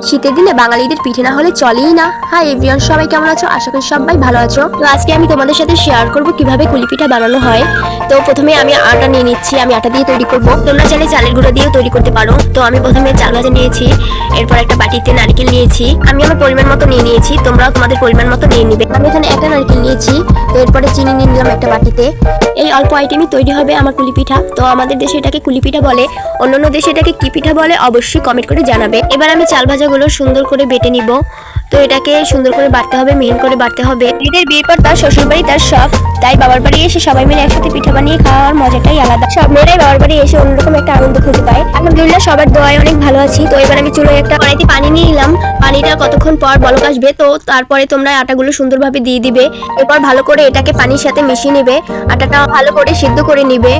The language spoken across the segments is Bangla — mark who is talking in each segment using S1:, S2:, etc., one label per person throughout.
S1: শীতের দিনে বাঙালিদের পিঠে না হলে চলেই না। হাই এভরিওয়ান, সবাই কেমন আছো? আশা করি সবাই ভালো আছো। তো আজকে আমি তোমাদের সাথে শেয়ার করব কিভাবে কুলি পিঠা বানানো হয়। তো প্রথমে আমি আটা নিয়ে নিচ্ছি, আমি আটা দিয়ে তৈরি করব। তোমরা চাইলে চালের গুঁড়ো দিয়েও তৈরি করতে পারো। তো আমি প্রথমে চাল ভাজা নিয়েছি, এরপর একটা বাটিতে নারকেল নিয়েছি। আমি আমার পরিমাণ মতো নিয়ে নিয়েছি, তোমরাও তোমাদের পরিমাণ মতো নিয়ে নিবে। আমি এখানে একটা নারকেল নিয়েছি, তো এরপরে চিনি নিয়ে নিলাম একটা বাটিতে। এই অল্প আইটেমই তৈরি হবে আমার কুলি পিঠা। তো আমাদের দেশে এটাকে কুলি পিঠা বলে, অন্যান্য দেশে এটাকে কি পিঠা বলে অবশ্যই কমেন্ট করে জানাবে। এবার আমি চাল ভাজাগুলো সুন্দর করে বেটে নিব। তো এটাকে সুন্দর করে বাটতে হবে, মিহিন করে বাটতে হবে। মেয়েদের বিয়ের পর তার শ্বশুর বাড়ি তার সব, তাই বাবার বাড়ি এসে সবাই মিলে একসাথে পিঠা বানিয়ে খাওয়ার মজাটাই আলাদা। সব মেয়েরাই বাবার বাড়ি এসে অন্যরকম একটা আনন্দ খুঁজে পায়। আলহামদুলিল্লাহ সবার দোয়ায় অনেক ভালো আছি। তো এবার আমি চুলোয় একটা কড়াইতে পানি নিয়ে নিলাম। পানিটা কতক্ষণ পর বলক আসবে, তো তারপরে তোমরা আটাগুলো সুন্দরভাবে দিয়ে দিবে। এরপর ভালো করে এটাকে পানির সাথে মিশিয়ে নেবে, আটাটা ভালো করে সিদ্ধ করে নিবে।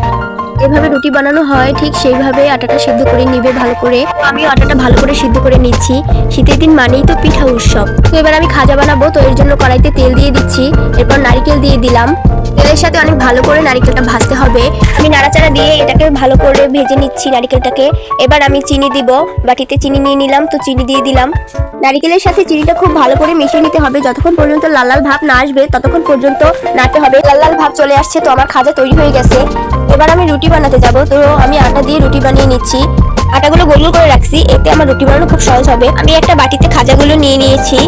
S1: যেভাবে রুটি বানানো হয় ঠিক সেইভাবে আটাটা সিদ্ধ করে নিবে ভালো করে। আমি আটাটা ভালো করে সিদ্ধ করে নিচ্ছি। শীতের দিন মানেই তো পিঠা উৎসব। তো এবার আমি খাজা বানাবো, তো এর জন্য কড়াইতে তেল দিয়ে দিচ্ছি, এরপর নারকেল দিয়ে দিলাম। তেলের সাথে অনেক ভালো করে নারকেলটা ভাজতে হবে। আমি নাড়াচাড়া দিয়ে এটাকে ভালো করে ভেজে নিচ্ছি নারকেলটাকে। এবার আমি চিনি দিব, বাটিতে চিনি নিয়ে নিলাম, তো চিনি দিয়ে দিলাম। নারকেলের সাথে চিনিটা খুব ভালো করে মিশিয়ে নিতে হবে। যতক্ষণ পর্যন্ত লাল লাল ভাব না আসবে ততক্ষণ পর্যন্ত নাড়তে হবে। লাল লাল ভাব চলে আসছে, তো আমার খাজা তৈরি হয়ে গেছে। এবার আমি রুটি বানাতে যাব। তো আমি আটা দিয়ে রুটি বানিয়ে নিচ্ছি। আটাগুলো গোল গোল করে রাখছি, এতে আমার রুটি বানানো খুব সহজ হবে। আমি একটা বাটিতে খাজাগুলো নিয়ে নিয়েছি।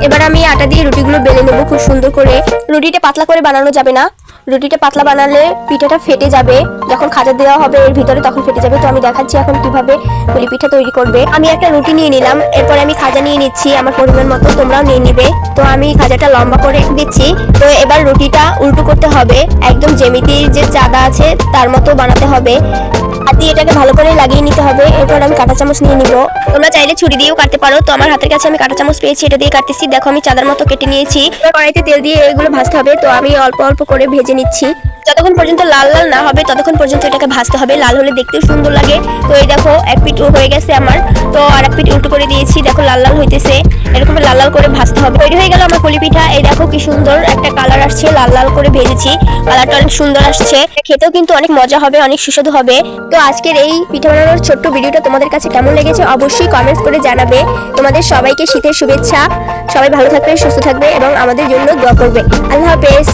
S1: এবার আমি আটা দিয়ে রুটিগুলো বেলে নেব খুব সুন্দর করে। রুটিটা পাতলা করে বানানো যাবে না, রুটিটা পাতলা বানালে পিঠাটা ফেটে যাবে। যখন খাজা দেওয়া হবে এর ভিতরে তখন ফেটে যাবে। তো আমি দেখাচ্ছি এখন কিভাবে পুলি পিঠা তৈরি করবে। আমি একটা রুটি নিয়ে নিলাম, এরপর আমি খাজা নিয়ে নিচ্ছি আমার পরিমাণ মতো, তোমরাও নিয়ে নিবে। তো আমি খাজাটা লম্বা করে দিচ্ছি। তো এবার রুটিটা উল্টো করতে হবে, একদম জ্যামিতির যে চাঁদা আছে তার মতো বানাতে হবে। হাত দিয়ে এটাকে ভালো করে লাগিয়ে নিতে হবে। এরপর আমি কাঁটা চামচ নিয়ে নিব, তোমরা চাইলে ছুরি দিয়েও কাটতে পারো। তো আমার হাতের কাছে আমি কাঁটা চামচ পেয়েছি, এটা দিয়ে কাটতেছি। দেখো আমি চাঁদার মতো কেটে নিয়েছি। এবার কড়াইতে তেল দিয়ে এগুলো ভাজতে হবে। তো আমি অল্প অল্প করে ভেজে নিচ্ছি। যতক্ষণ পর্যন্ত লাল লাল না হবে ততক্ষণ পর্যন্ত এটাকে ভাজতে হবে। লাল হলে দেখতেও সুন্দর লাগে। তো এই দেখো এক পিঠ হয়ে গেছে আমার, তো আর এক পিঠ উল্টো করে দিয়েছি। দেখো লাল লাল হইতেছে, এরকম লাল লাল করে ভাজতে হবে। তৈরি হয়ে গেল আমার পুলি পিঠা। এই দেখো কি সুন্দর একটা কালার আসছে, লাল লাল করে ভেজেছি, কালারটা অনেক সুন্দর আসছে। খেতেও কিন্তু অনেক মজা হবে, অনেক সুস্বাদু হবে। তো আজকের এই পিঠা বানানোর ছোট্ট ভিডিওটা তোমাদের কাছে কেমন লেগেছে অবশ্যই কমেন্টস করে জানাবে। তোমাদের সবাইকে শীতের শুভেচ্ছা। সবাই ভালো থাকবে, সুস্থ থাকবে এবং আমাদের জন্য দোয়া করবে। আল্লাহ হাফেজ।